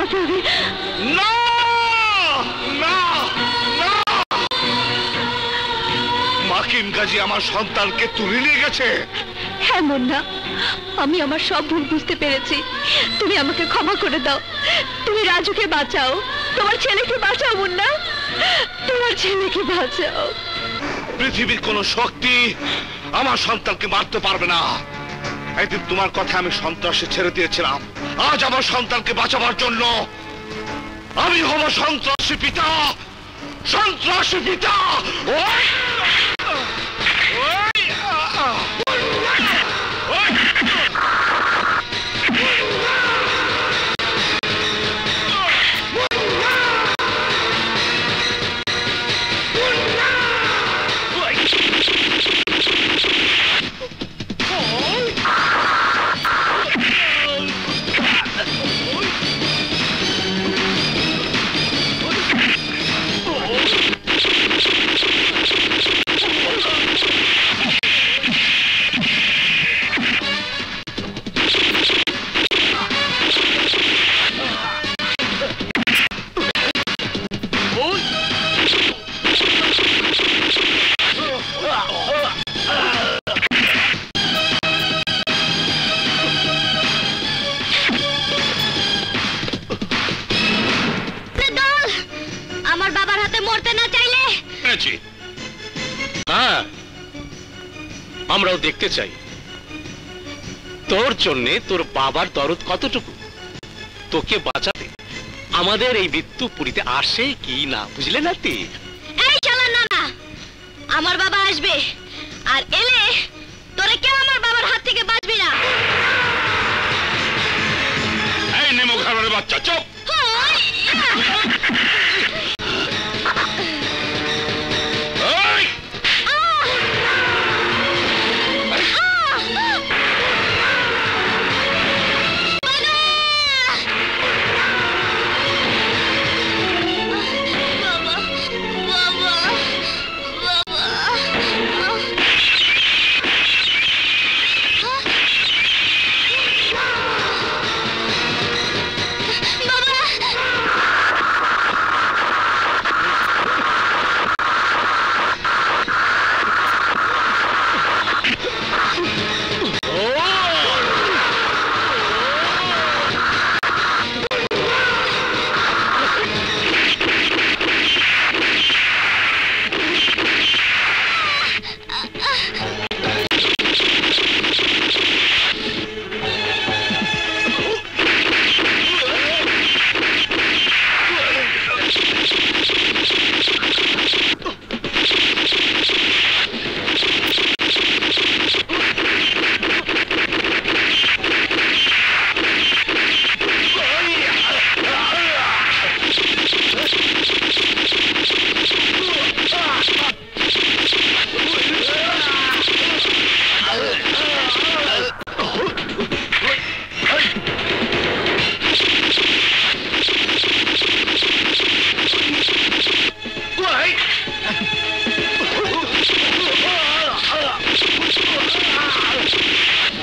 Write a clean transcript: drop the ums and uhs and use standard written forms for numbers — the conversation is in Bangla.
বাঁচাবে না না না মাকিম গাজী আমার সন্তানকে তুলে নিয়ে গেছে। হ্যাঁ মুন্না, আমি আমার সব ভুল বুঝতে পেরেছি। তুমি আমাকে ক্ষমা করে দাও। তুমি রাজুকে বাঁচাও, তোমার ছেলেকে বাঁচাও মুন্না, তোমার ছেলেকে বাঁচাও। পৃথিবীর কোন শক্তি আমার সন্তানকে মারতে পারবে না। একদিন তোমার কথা আমি সন্ত্রাসে ছেড়ে দিয়েছিলাম, আজ আমার সন্তানকে বাঁচাবার জন্য আমি হব সন্ত্রাসী পিতা। সন্ত্রাসী পিতা। আমরাও দেখতে চাই তোর জন্য তোর বাবার দরদ কতটুকু। তোকে বাঁচাতে আমাদের এই মৃত্যু পুরীতে আসে কি না, বুঝলে না তুই? এই চলো না না, আমার বাবা আসবে, আর এলে তোরে কেউ আমার বাবার হাত থেকে বাঁচবি না। এই নেমো ঘরের বাচ্চা, চুপ।